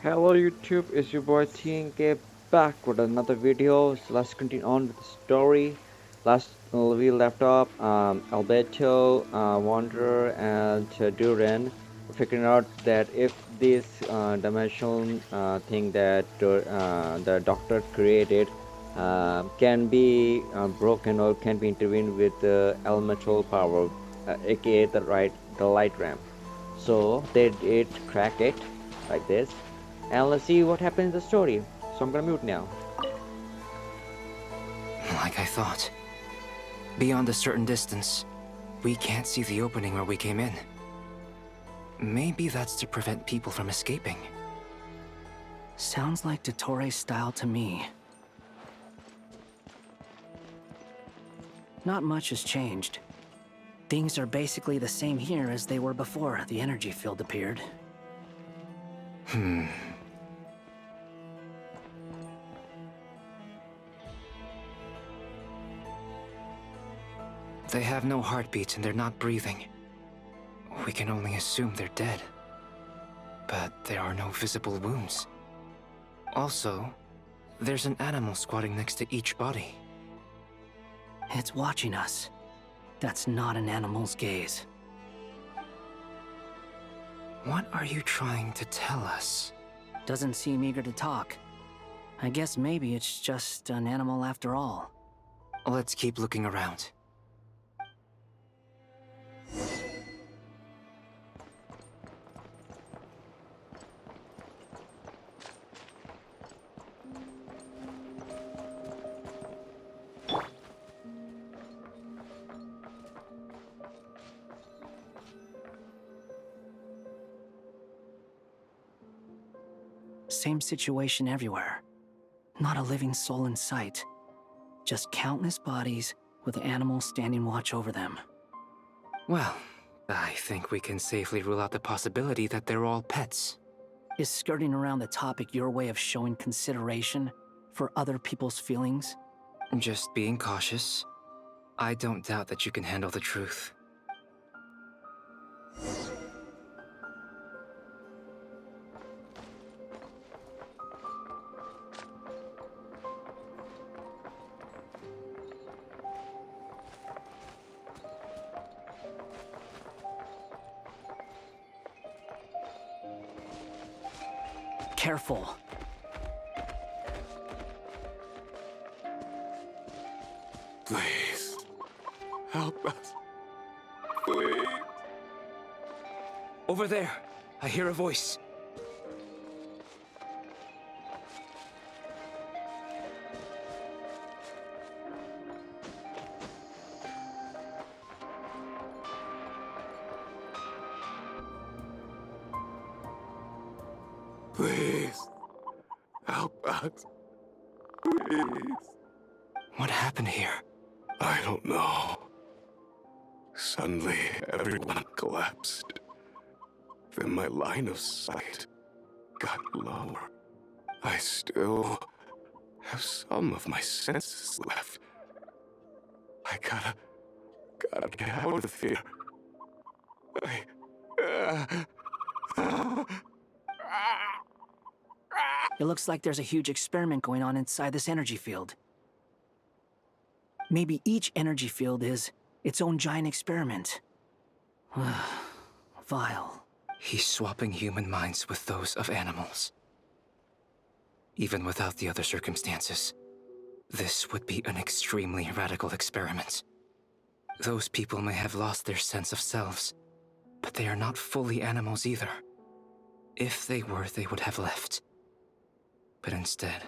Hello YouTube, it's your boy TNK back with another video. So let's continue on with the story. Last we left off, Alberto, Wanderer, and Duran figuring out that if this dimensional thing that the doctor created can be broken or can be intervened with the elemental power, aka the light ramp. So they did crack it like this, and let's see what happens in the story. So I'm gonna mute now. Like I thought. Beyond a certain distance, we can't see the opening where we came in. Maybe that's to prevent people from escaping. Sounds like Dottore style to me. Not much has changed. Things are basically the same here as they were before the energy field appeared. They have no heartbeats and they're not breathing. We can only assume they're dead. But there are no visible wounds. Also, there's an animal squatting next to each body. It's watching us. That's not an animal's gaze. What are you trying to tell us? Doesn't seem eager to talk. I guess maybe it's just an animal after all. Let's keep looking around. Same situation everywhere. Not a living soul in sight. Just countless bodies with animals standing watch over them. Well, I think we can safely rule out the possibility that they're all pets. Is skirting around the topic your way of showing consideration for other people's feelings? Just being cautious. I don't doubt that you can handle the truth. Careful. Please, help us. Please. Over there, I hear a voice. Please, help us. Please. What happened here? I don't know. Suddenly, everyone collapsed. Then my line of sight got lower. I still have some of my senses left. I gotta get out of here. It looks like there's a huge experiment going on inside this energy field. Maybe each energy field is its own giant experiment. Vile. He's swapping human minds with those of animals. Even without the other circumstances, this would be an extremely radical experiment. Those people may have lost their sense of selves, but they are not fully animals either. If they were, they would have left. But instead,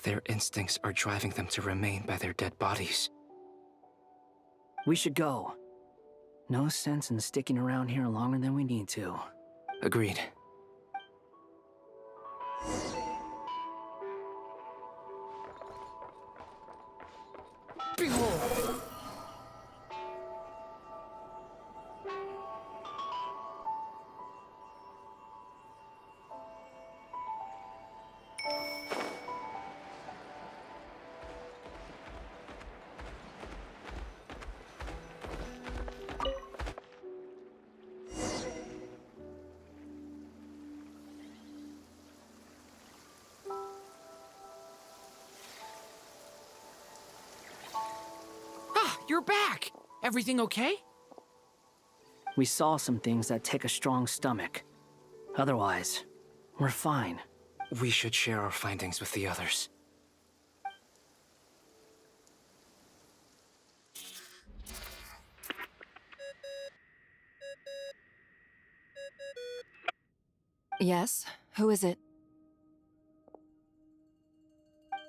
their instincts are driving them to remain by their dead bodies. We should go. No sense in sticking around here longer than we need to. Agreed. Behold! You're back! Everything okay? We saw some things that take a strong stomach. Otherwise, we're fine. We should share our findings with the others. Yes? Who is it?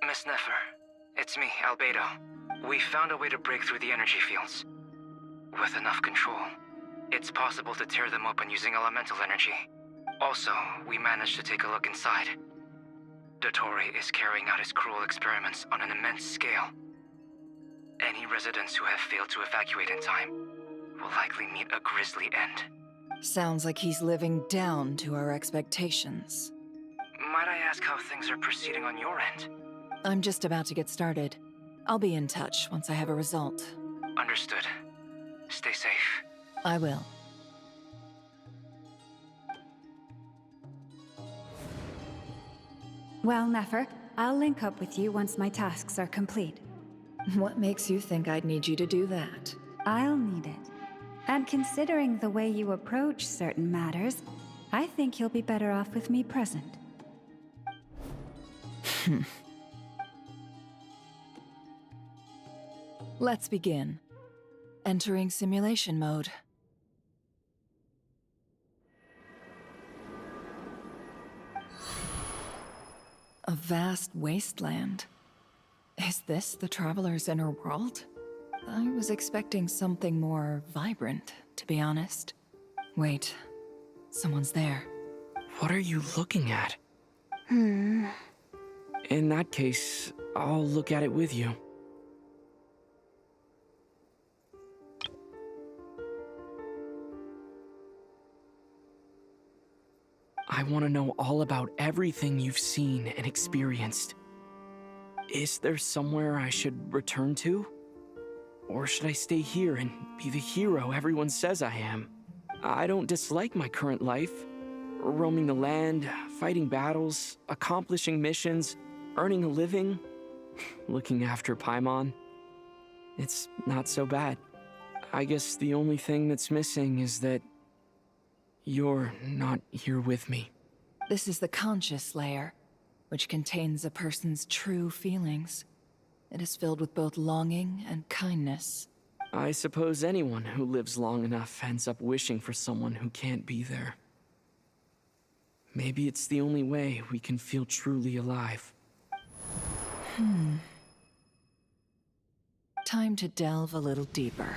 Miss Nefer, it's me, Albedo. We found a way to break through the energy fields. With enough control, it's possible to tear them open using elemental energy. Also, we managed to take a look inside. Dottore is carrying out his cruel experiments on an immense scale. Any residents who have failed to evacuate in time will likely meet a grisly end. Sounds like he's living down to our expectations. Might I ask how things are proceeding on your end? I'm just about to get started. I'll be in touch once I have a result. Understood. Stay safe. I will. Well, Nefer, I'll link up with you once my tasks are complete. What makes you think I'd need you to do that? I'll need it. And considering the way you approach certain matters, I think you'll be better off with me present. Let's begin. Entering simulation mode. A vast wasteland. Is this the Traveler's inner world? I was expecting something more vibrant, to be honest. Wait, someone's there. What are you looking at? In that case, I'll look at it with you. I want to know all about everything you've seen and experienced. Is there somewhere I should return to? Or should I stay here and be the hero everyone says I am? I don't dislike my current life. Roaming the land, fighting battles, accomplishing missions, earning a living, looking after Paimon. It's not so bad. I guess the only thing that's missing is that you're not here with me. This is the conscious layer, which contains a person's true feelings. It is filled with both longing and kindness. I suppose anyone who lives long enough ends up wishing for someone who can't be there. Maybe it's the only way we can feel truly alive. Time to delve a little deeper.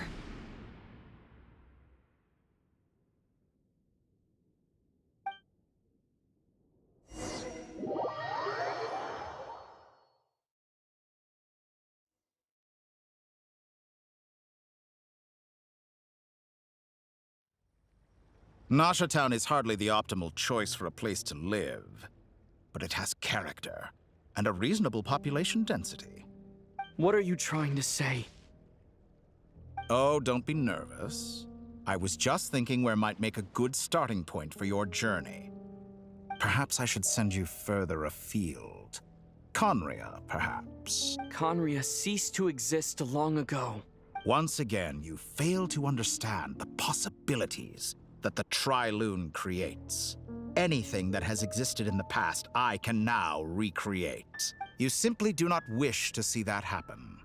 Nasha Town is hardly the optimal choice for a place to live, but it has character and a reasonable population density. What are you trying to say? Oh, don't be nervous. I was just thinking where might make a good starting point for your journey. Perhaps I should send you further afield. Conria, perhaps. Conria ceased to exist long ago. Once again, you fail to understand the possibilities that the Tri-Lune creates. Anything that has existed in the past, I can now recreate. You simply do not wish to see that happen.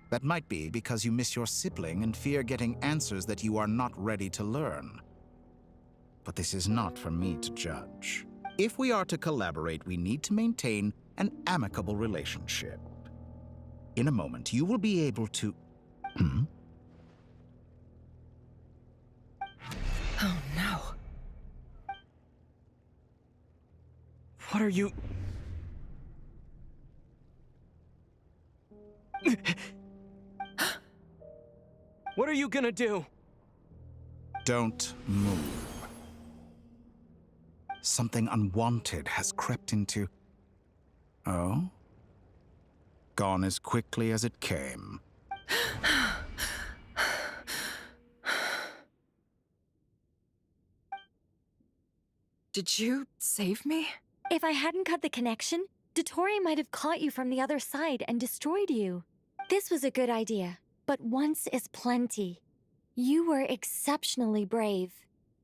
That might be because you miss your sibling and fear getting answers that you are not ready to learn. But this is not for me to judge. If we are to collaborate, we need to maintain an amicable relationship. In a moment, you will be able to... Oh no. What are you... What are you gonna do? Don't move. Something unwanted has crept into... Oh? Gone as quickly as it came. Did you save me? If I hadn't cut the connection, Dottore might have caught you from the other side and destroyed you. This was a good idea. But once is plenty. You were exceptionally brave.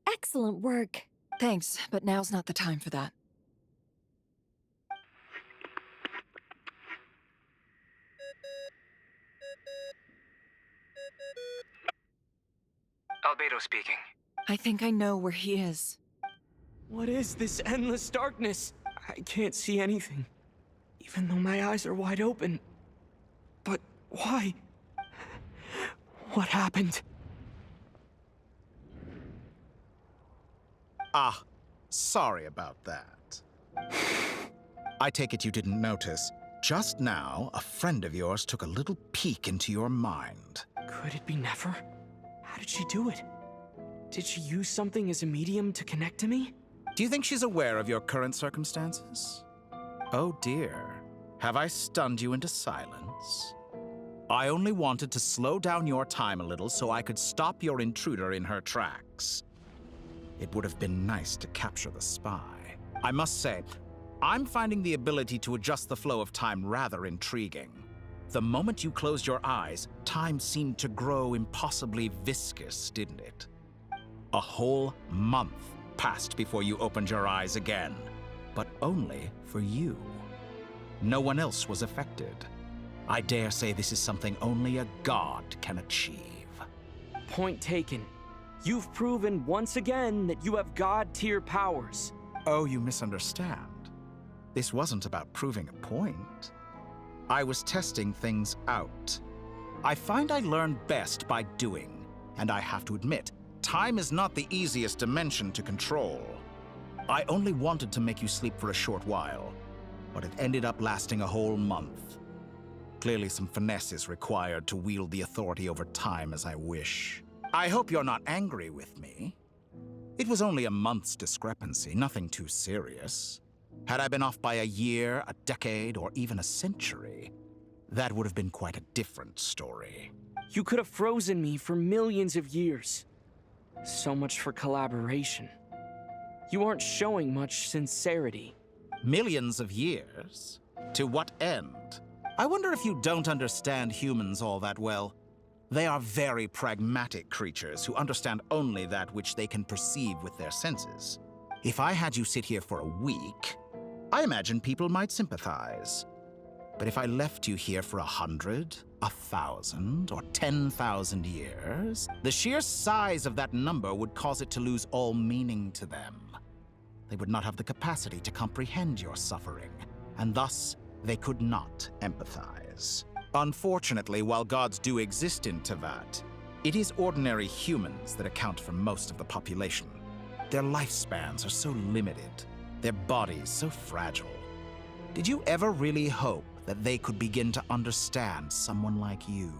Excellent work. Thanks, but now's not the time for that. Albedo speaking. I think I know where he is. What is this endless darkness? I can't see anything, even though my eyes are wide open. But why? What happened? Ah, sorry about that. I take it you didn't notice. Just now, a friend of yours took a little peek into your mind. Could it be Nefer? How did she do it? Did she use something as a medium to connect to me? Do you think she's aware of your current circumstances? Oh dear. Have I stunned you into silence? I only wanted to slow down your time a little so I could stop your intruder in her tracks. It would have been nice to capture the spy. I must say, I'm finding the ability to adjust the flow of time rather intriguing. The moment you closed your eyes, time seemed to grow impossibly viscous, didn't it? A whole month passed before you opened your eyes again, but only for you. No one else was affected. I dare say this is something only a god can achieve. Point taken. You've proven once again that you have god-tier powers. Oh, you misunderstand. This wasn't about proving a point. I was testing things out. I find I learn best by doing, and I have to admit, time is not the easiest dimension to control. I only wanted to make you sleep for a short while, but it ended up lasting a whole month. Clearly some finesse is required to wield the authority over time as I wish. I hope you're not angry with me. It was only a month's discrepancy, nothing too serious. Had I been off by a year, a decade, or even a century, that would have been quite a different story. You could have frozen me for millions of years. So much for collaboration. You aren't showing much sincerity. Millions of years? To what end? I wonder if you don't understand humans all that well. They are very pragmatic creatures who understand only that which they can perceive with their senses. If I had you sit here for a week, I imagine people might sympathize. But if I left you here for 100, 1,000, or 10,000 years, the sheer size of that number would cause it to lose all meaning to them. They would not have the capacity to comprehend your suffering, and thus they could not empathize. Unfortunately, while gods do exist in Teyvat, it is ordinary humans that account for most of the population. Their lifespans are so limited, their bodies so fragile. Did you ever really hope that they could begin to understand someone like you?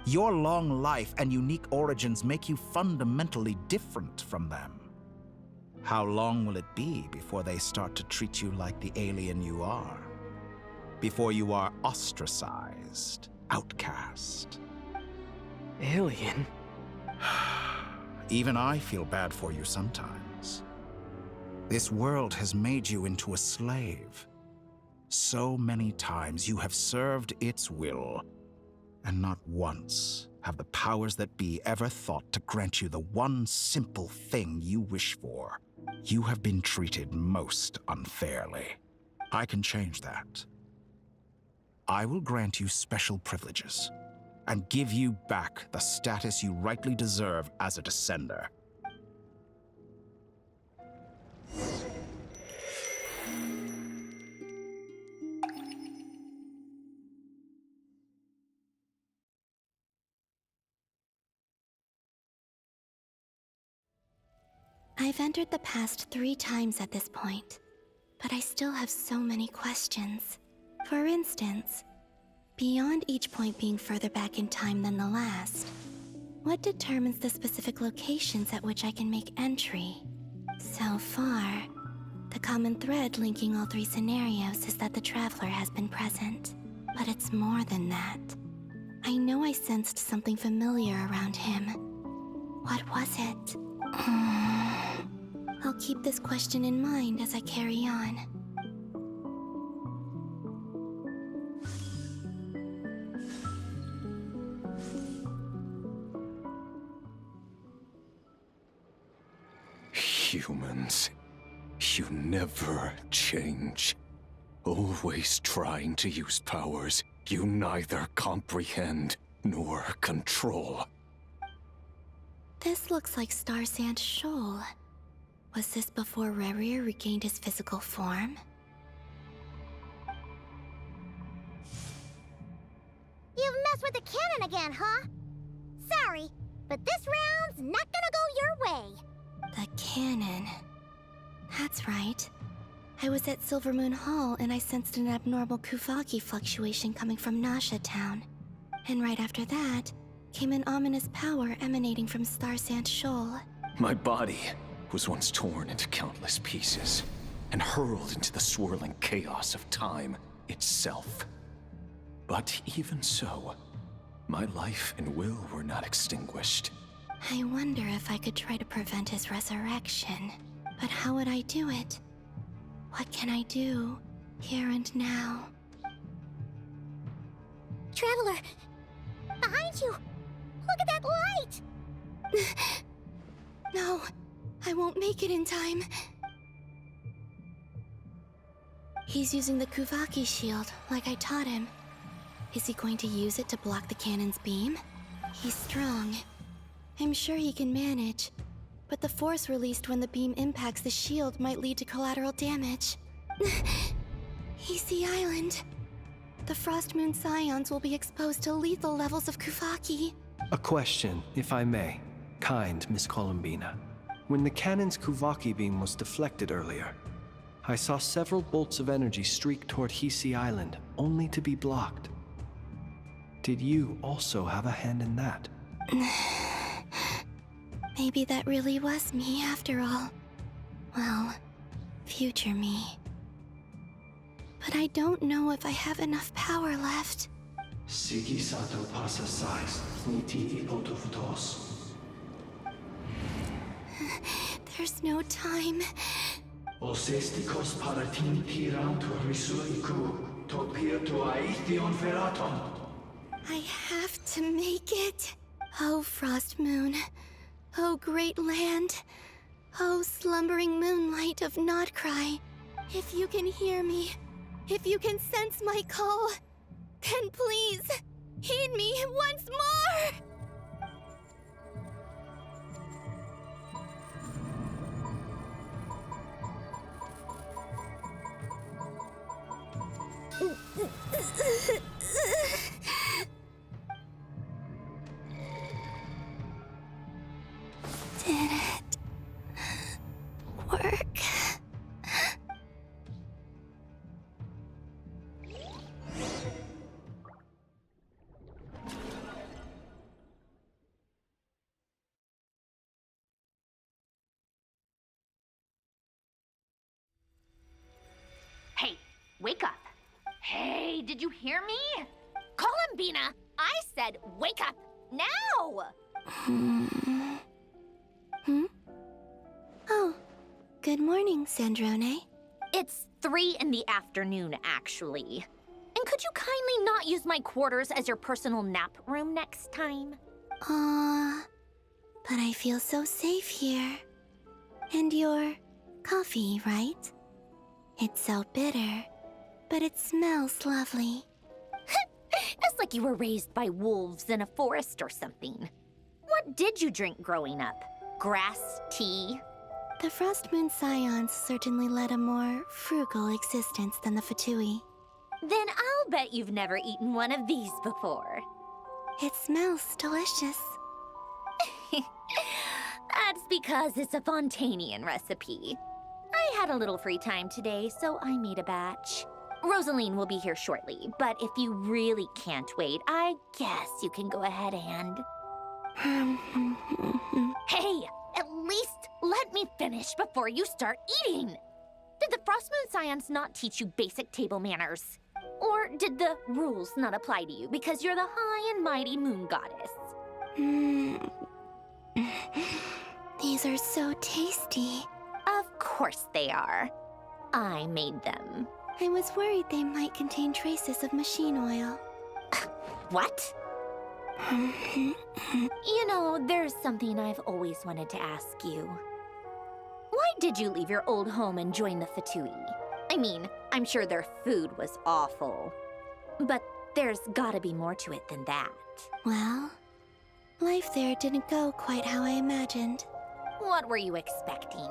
Your long life and unique origins make you fundamentally different from them. How long will it be before they start to treat you like the alien you are? Before you are ostracized, outcast? Alien? Even I feel bad for you sometimes. This world has made you into a slave. So many times you have served its will, and not once have the powers that be ever thought to grant you the one simple thing you wish for. You have been treated most unfairly. I can change that. I will grant you special privileges and give you back the status you rightly deserve as a descender. I've entered the past 3 times at this point, but I still have so many questions. For instance, beyond each point being further back in time than the last, what determines the specific locations at which I can make entry? So far, the common thread linking all 3 scenarios is that the Traveler has been present. But it's more than that. I know I sensed something familiar around him. What was it? I'll keep this question in mind as I carry on. humans. You never change. Always trying to use powers you neither comprehend nor control. This looks like Star Sand Shoal. Was this before Rerir regained his physical form? You've messed with the cannon again, huh? Sorry, but this round's not gonna go your way. The cannon. That's right. I was at Silver Moon Hall and I sensed an abnormal Kuvaki fluctuation coming from Nasha Town. And right after that, came an ominous power emanating from Star Sand Shoal. My body was once torn into countless pieces and hurled into the swirling chaos of time itself. But even so, my life and will were not extinguished. I wonder if I could try to prevent his resurrection. But how would I do it? What can I do, here and now? Traveler! Behind you! Look at that light! No, I won't make it in time. He's using the Kuvaki shield, like I taught him. Is he going to use it to block the cannon's beam? He's strong. I'm sure he can manage. But the force released when the beam impacts the shield might lead to collateral damage. Easy Island. The Frost Moon Scions will be exposed to lethal levels of Kuvaki. A question, if I may. Kind Miss Columbina. When the cannon's Kuvaki beam was deflected earlier, I saw several bolts of energy streak toward Hisi Island, only to be blocked. Did you also have a hand in that? Maybe that really was me after all. Well, future me. But I don't know if I have enough power left. Sigi sato pasa sais, niti ipotofutos. There's no time. Osestikos paratin tiran to risuiku, topia to aithion feraton. I have to make it. Oh, Frost Moon. Oh, great land. Oh, slumbering moonlight of Nodcry. If you can hear me, if you can sense my call, then please, heed me once more! Did it work? Hey, wake up. Hey, did you hear me? Columbina, I said wake up now! Oh, good morning, Sandrone. It's 3 in the afternoon, actually. And could you kindly not use my quarters as your personal nap room next time? But I feel so safe here. And your coffee, right? It's so bitter, but it smells lovely. It's like you were raised by wolves in a forest or something. What did you drink growing up? Grass tea? The Frost Moon Scions certainly led a more frugal existence than the Fatui. Then I'll bet you've never eaten one of these before. It smells delicious. That's because it's a Fontanian recipe. I had a little free time today, so I made a batch. Rosaline will be here shortly, but if you really can't wait, I guess you can go ahead and... Hey, at least let me finish before you start eating! Did the Frost Moon Scions not teach you basic table manners? Or did the rules not apply to you because you're the high and mighty moon goddess? These are so tasty. Of course they are. I made them. I was worried they might contain traces of machine oil. What? You know, there's something I've always wanted to ask you. Why did you leave your old home and join the Fatui? I mean, I'm sure their food was awful. But there's gotta be more to it than that. Well, life there didn't go quite how I imagined. What were you expecting?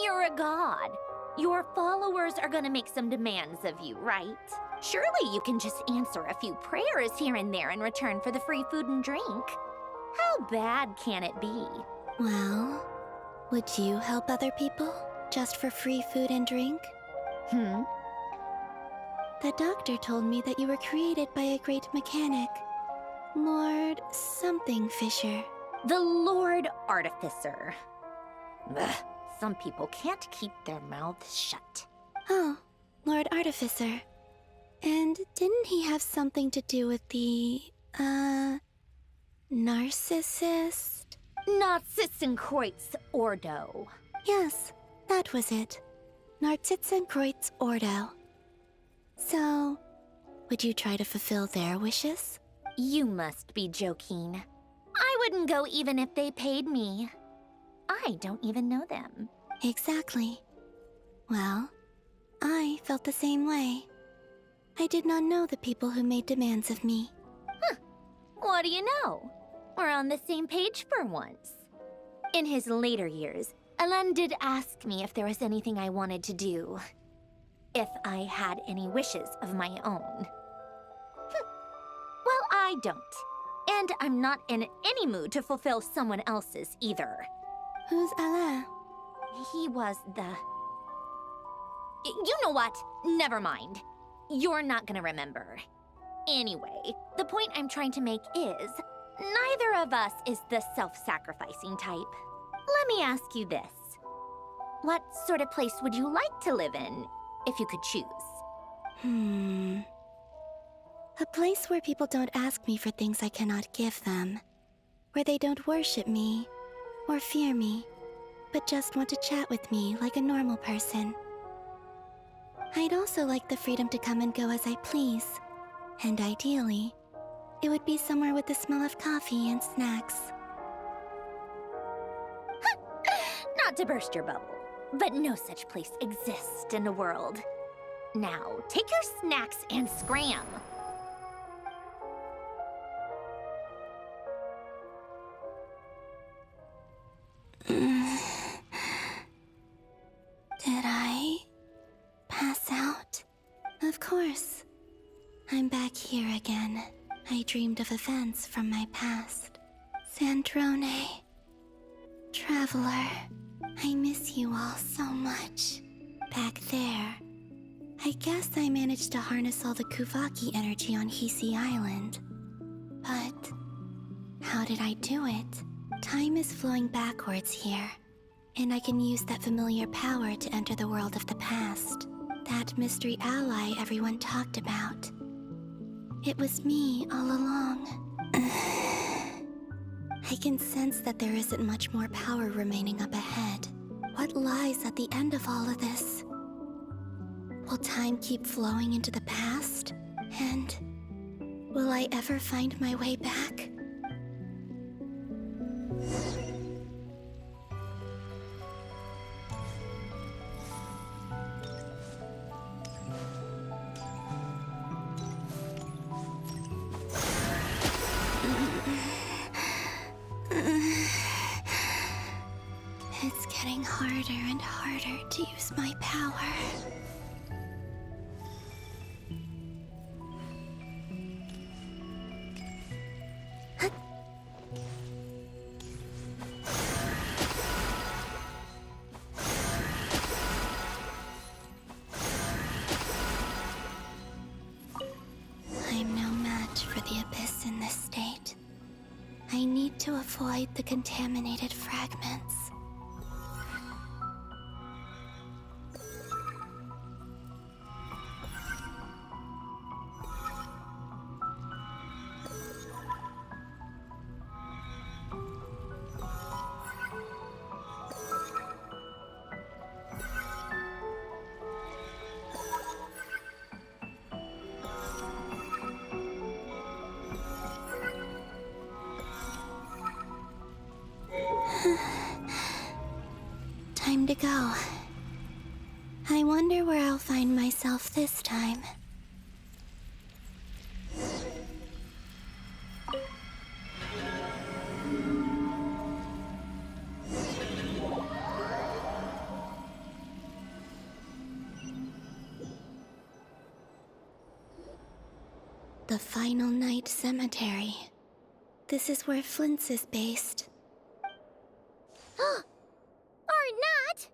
You're a god. Your followers are gonna make some demands of you, right? Surely you can just answer a few prayers here and there in return for the free food and drink. How bad can it be? Well, would you help other people just for free food and drink? The doctor told me that you were created by a great mechanic, Lord something Fisher. The Lord Artificer. Ugh, some people can't keep their mouths shut. Oh, Lord Artificer. And didn't he have something to do with the, narcissist? Narcissenkreuz Ordo. Yes, that was it. Narcissenkreuz Ordo. So, would you try to fulfill their wishes? You must be joking. I wouldn't go even if they paid me. I don't even know them. Exactly. Well, I felt the same way. I did not know the people who made demands of me. Huh. What do you know? We're on the same page for once. In his later years, Alan did ask me if there was anything I wanted to do. If I had any wishes of my own. Well, I don't. And I'm not in any mood to fulfill someone else's either. Who's Alain? He was the... You know what? Never mind. You're not gonna remember. Anyway, the point I'm trying to make is, neither of us is the self-sacrificing type. Let me ask you this. What sort of place would you like to live in, if you could choose? A place where people don't ask me for things I cannot give them. Where they don't worship me, or fear me, but just want to chat with me like a normal person. I'd also like the freedom to come and go as I please. And ideally, it would be somewhere with the smell of coffee and snacks. Not to burst your bubble, but no such place exists in the world. Now, take your snacks and scram. Did I pass out? Of course. I'm back here again. I dreamed of events from my past. Sandrone. Traveler. I miss you all so much. Back there. I guess I managed to harness all the Kuvaki energy on Hisi Island. But how did I do it? Time is flowing backwards here, and I can use that familiar power to enter the world of the past. That mystery ally everyone talked about. It was me all along. I can sense that there isn't much more power remaining up ahead. What lies at the end of all of this? Will time keep flowing into the past? And will I ever find my way back? It's getting harder and harder to use my power. I'm no match for the Abyss in this state. I need to avoid the contaminated fragments. to go. I wonder where I'll find myself this time. The Final Night Cemetery. This is where Flint's is based. Or not!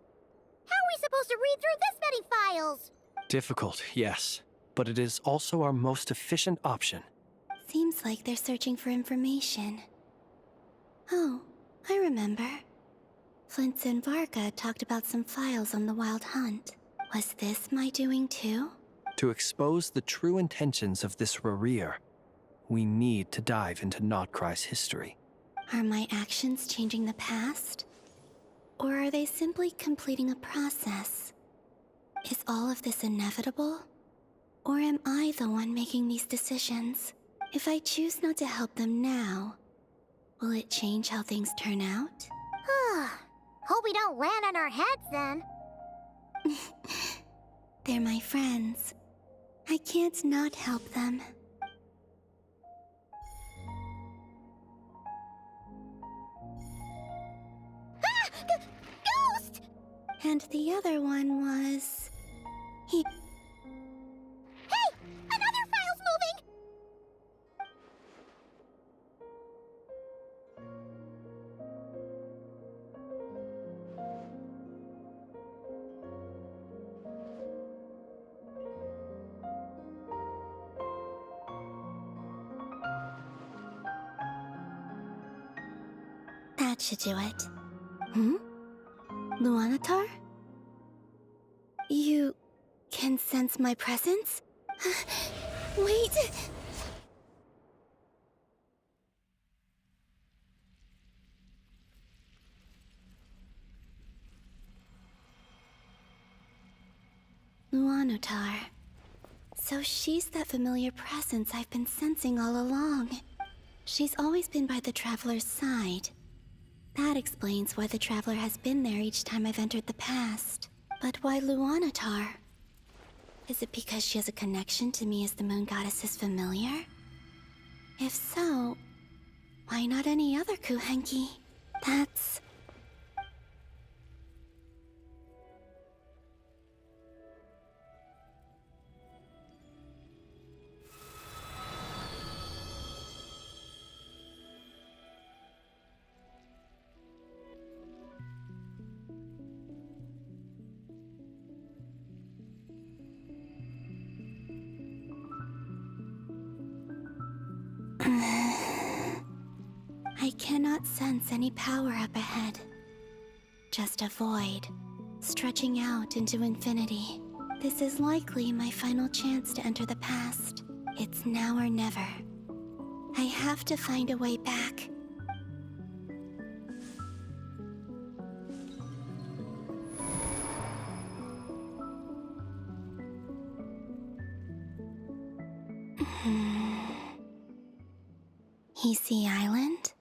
How are we supposed to read through this many files? Difficult, yes, but it is also our most efficient option. Seems like they're searching for information. Oh, I remember. Flint's and Varga talked about some files on the Wild Hunt. Was this my doing too? To expose the true intentions of this Rereer, we need to dive into Notcry's history. Are my actions changing the past? Or are they simply completing a process? Is all of this inevitable? Or am I the one making these decisions? If I choose not to help them now, will it change how things turn out? Hope we don't land on our heads then. They're my friends. I can't not help them. Ghost! And the other one was... He... Hey! Another file's moving! That should do it. Hmm? Luanatar? You can sense my presence? Wait! Luanatar. So she's that familiar presence I've been sensing all along. She's always been by the Traveler's side. That explains why the Traveler has been there each time I've entered the past. But why Luanatar? Is it because she has a connection to me as the Moon Goddess's familiar? If so, why not any other Kuhenki? That's... I cannot sense any power up ahead. Just a void, stretching out into infinity. This is likely my final chance to enter the past. It's now or never. I have to find a way back. Heretic Island?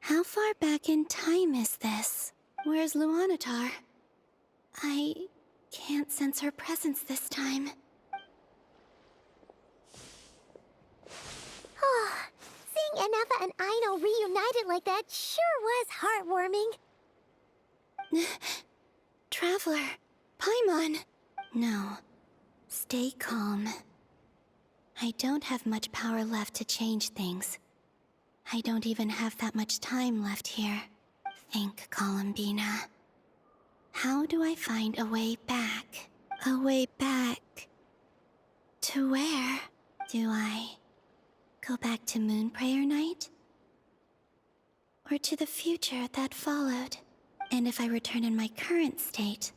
How far back in time is this? Where's Luanatar? I can't sense her presence this time. Seeing Anafa and Aino reunited like that sure was heartwarming. Traveler, Paimon. No, stay calm. I don't have much power left to change things. I don't even have that much time left here. Think, Columbina. How do I find a way back? A way back... to where? Do I go back to Moon Prayer Night? Or to the future that followed? And if I return in my current state,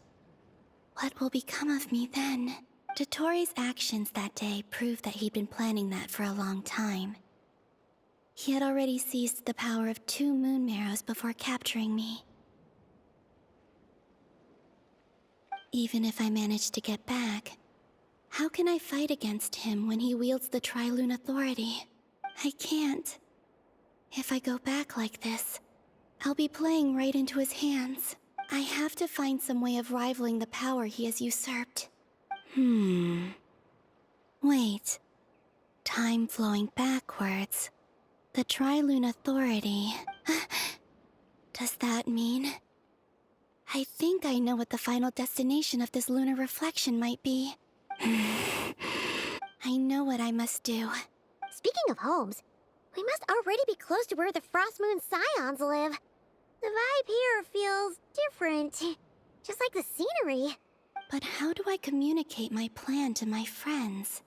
what will become of me then? Dotori's actions that day proved that he'd been planning that for a long time. He had already seized the power of 2 moon marrows before capturing me. Even if I managed to get back, how can I fight against him when he wields the Tri-Lune authority? I can't. If I go back like this, I'll be playing right into his hands. I have to find some way of rivaling the power he has usurped. Wait. Time flowing backwards. The Tri-Lune Authority. Does that mean... I think I know what the final destination of this lunar reflection might be. I know what I must do. Speaking of homes, we must already be close to where the Frost Moon Scions live. The vibe here feels different, just like the scenery. But how do I communicate my plan to my friends?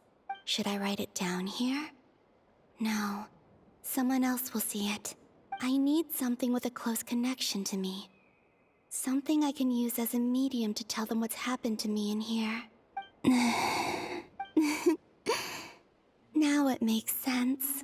Should I write it down here? No. Someone else will see it. I need something with a close connection to me. Something I can use as a medium to tell them what's happened to me in here. Now it makes sense.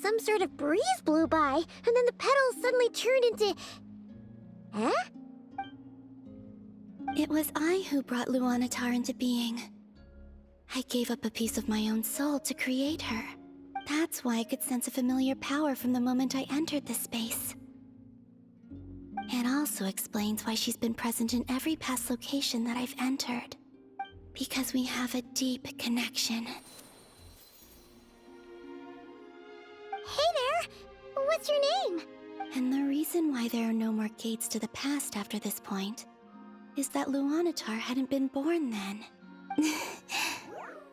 Some sort of breeze blew by, and then the petals suddenly turned into... Huh? It was I who brought Luanatar into being. I gave up a piece of my own soul to create her. That's why I could sense a familiar power from the moment I entered this space. It also explains why she's been present in every past location that I've entered. Because we have a deep connection. Hey there! What's your name? And the reason why there are no more gates to the past after this point is that Luanatar hadn't been born then.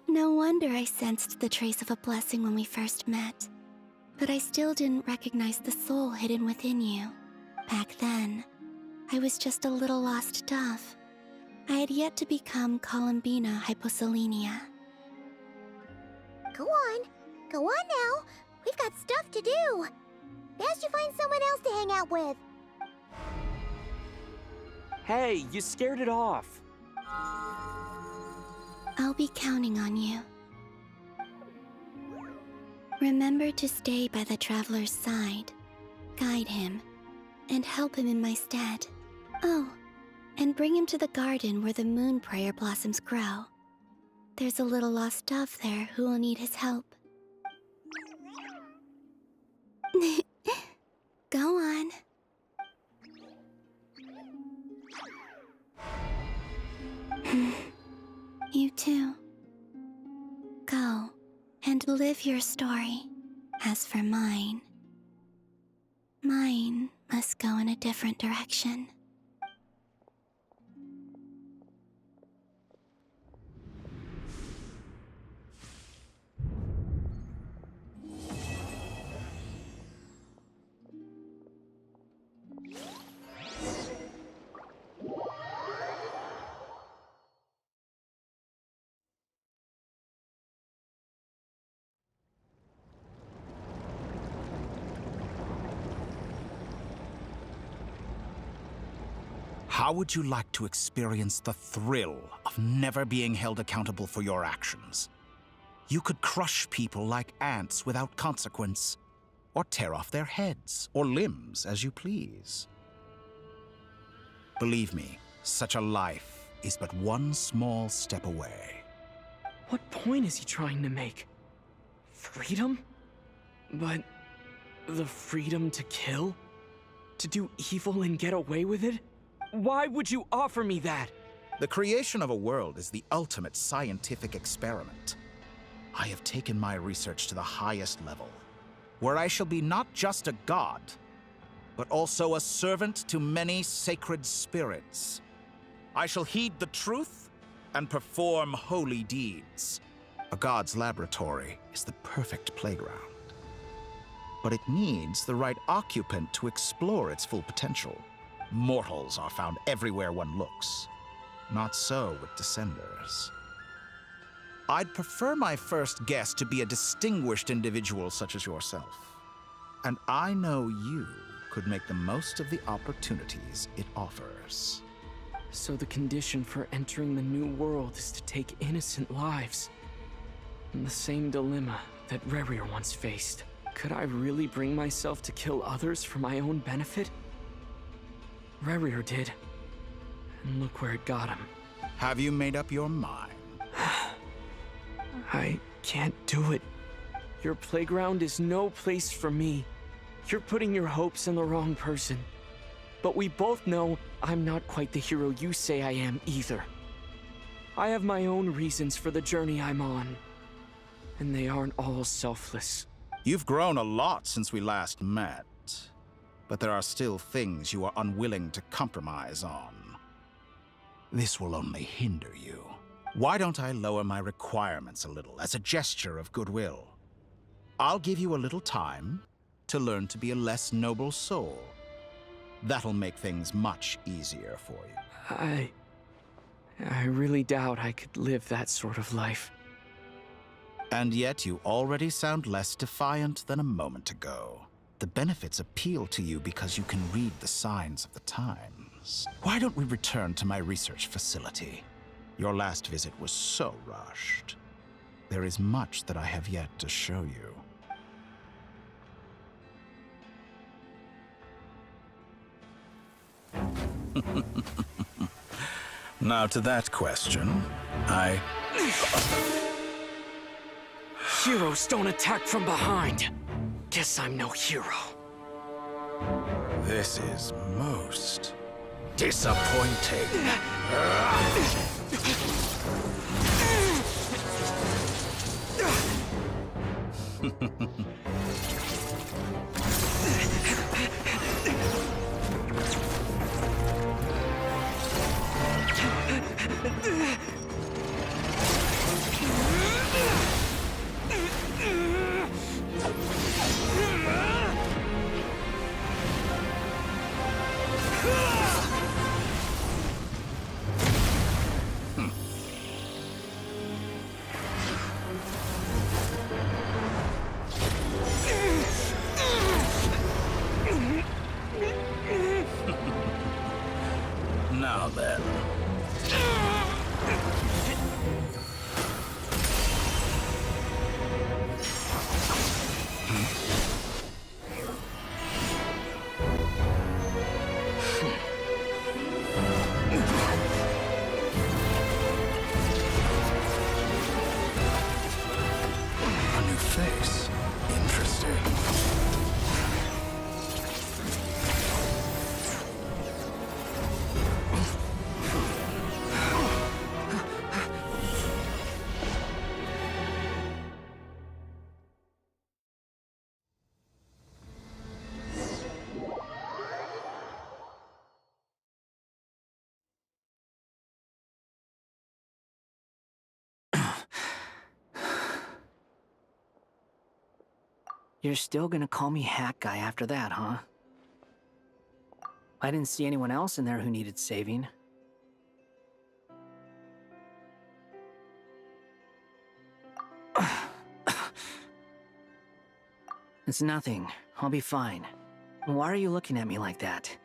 No wonder I sensed the trace of a blessing when we first met. But I still didn't recognize the soul hidden within you. Back then, I was just a little lost dove. I had yet to become Columbina Hyposelenia. Go on now. We've got stuff to do. Best you find someone else to hang out with. Hey, you scared it off. I'll be counting on you. Remember to stay by the traveler's side, guide him, and help him in my stead. Oh, and bring him to the garden where the moon prayer blossoms grow. There's a little lost dove there who will need his help. Go on. You too. Go and live your story. As for mine must go in a different direction. How would you like to experience the thrill of never being held accountable for your actions? You could crush people like ants without consequence, or tear off their heads or limbs as you please. Believe me, such a life is but one small step away. What point is he trying to make? Freedom? But the freedom to kill? To do evil and get away with it? Why would you offer me that? The creation of a world is the ultimate scientific experiment. I have taken my research to the highest level, where I shall be not just a god, but also a servant to many sacred spirits. I shall heed the truth and perform holy deeds. A god's laboratory is the perfect playground. But it needs the right occupant to explore its full potential. Mortals are found everywhere one looks. Not so with Descenders. I'd prefer my first guest to be a distinguished individual such as yourself. And I know you could make the most of the opportunities it offers. So the condition for entering the new world is to take innocent lives. And the same dilemma that Rerir once faced. Could I really bring myself to kill others for my own benefit? Rerir did. And look where it got him. Have you made up your mind? I can't do it. Your playground is no place for me. You're putting your hopes in the wrong person. But we both know I'm not quite the hero you say I am either. I have my own reasons for the journey I'm on. And they aren't all selfless. You've grown a lot since we last met. But there are still things you are unwilling to compromise on. This will only hinder you. Why don't I lower my requirements a little as a gesture of goodwill? I'll give you a little time to learn to be a less noble soul. That'll make things much easier for you. I really doubt I could live that sort of life. And yet you already sound less defiant than a moment ago. The benefits appeal to you because you can read the signs of the times. Why don't we return to my research facility? Your last visit was so rushed. There is much that I have yet to show you. Now to that question, Heroes don't attack from behind. Guess I'm no hero. This is most disappointing. Now then. A new face. Interesting. You're still gonna call me Hat Guy after that, huh? I didn't see anyone else in there who needed saving. It's nothing. I'll be fine. Why are you looking at me like that?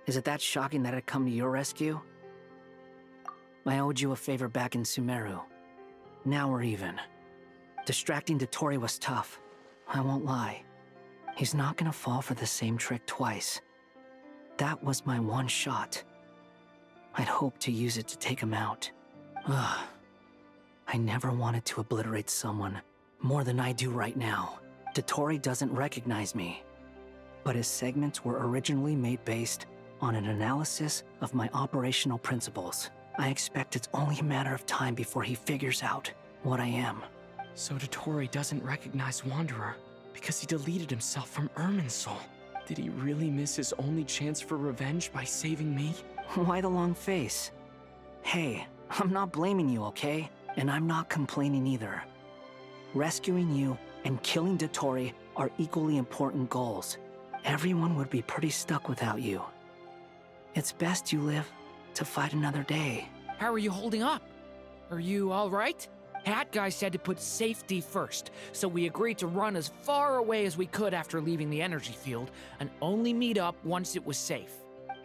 Is it that shocking that I'd come to your rescue? I owed you a favor back in Sumeru. Now we're even. Distracting Dotori was tough. I won't lie. He's not gonna fall for the same trick twice. That was my one shot. I'd hoped to use it to take him out. Ugh. I never wanted to obliterate someone more than I do right now. Dotori doesn't recognize me. But his segments were originally made based on an analysis of my operational principles. I expect it's only a matter of time before he figures out what I am. So Dotori doesn't recognize Wanderer because he deleted himself from Irminsul. Did he really miss his only chance for revenge by saving me? Why the long face? Hey, I'm not blaming you, okay? And I'm not complaining either. Rescuing you and killing Dotori are equally important goals. Everyone would be pretty stuck without you. It's best you live to fight another day. How are you holding up? Are you all right? Hat Guy said to put safety first, so we agreed to run as far away as we could after leaving the energy field, and only meet up once it was safe.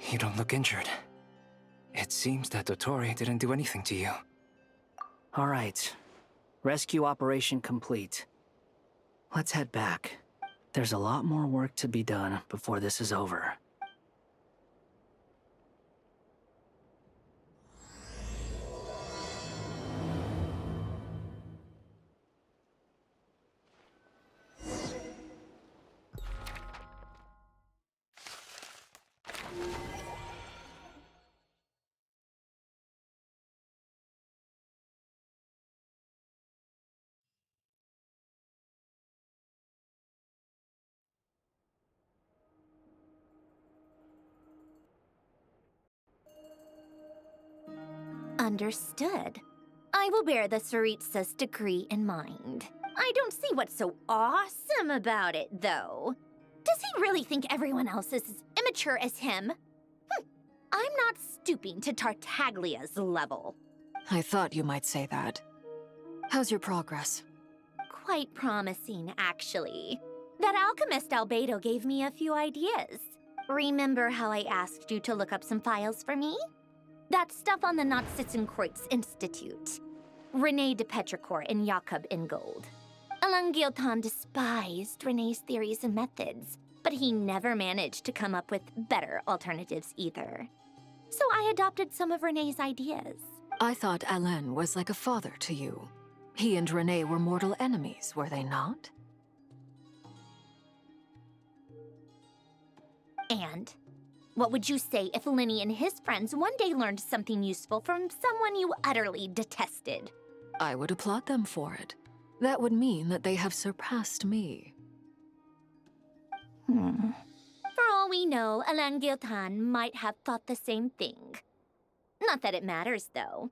You don't look injured. It seems that Dottore didn't do anything to you. All right. Rescue operation complete. Let's head back. There's a lot more work to be done before this is over. Understood. I will bear the Tsaritsa's decree in mind. I don't see what's so awesome about it, though. Does he really think everyone else is as immature as him? I'm not stooping to Tartaglia's level. I thought you might say that. How's your progress? Quite promising, actually. That alchemist Albedo gave me a few ideas. Remember how I asked you to look up some files for me? That stuff on the Nazi-Kreuz Institute. René de Petrichor and Jakob Ingold. Alain Guillotin despised René's theories and methods, but he never managed to come up with better alternatives either. So I adopted some of René's ideas. I thought Alain was like a father to you. He and René were mortal enemies, were they not? And what would you say if Lenny and his friends one day learned something useful from someone you utterly detested? I would applaud them for it. That would mean that they have surpassed me. For all we know, Alain Guillotin might have thought the same thing. Not that it matters, though.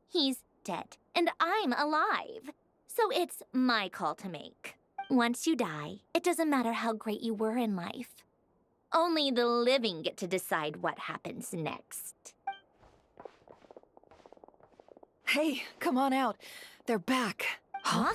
He's dead, and I'm alive. So it's my call to make. Once you die, it doesn't matter how great you were in life. Only the living get to decide what happens next. Hey, come on out. They're back. Huh?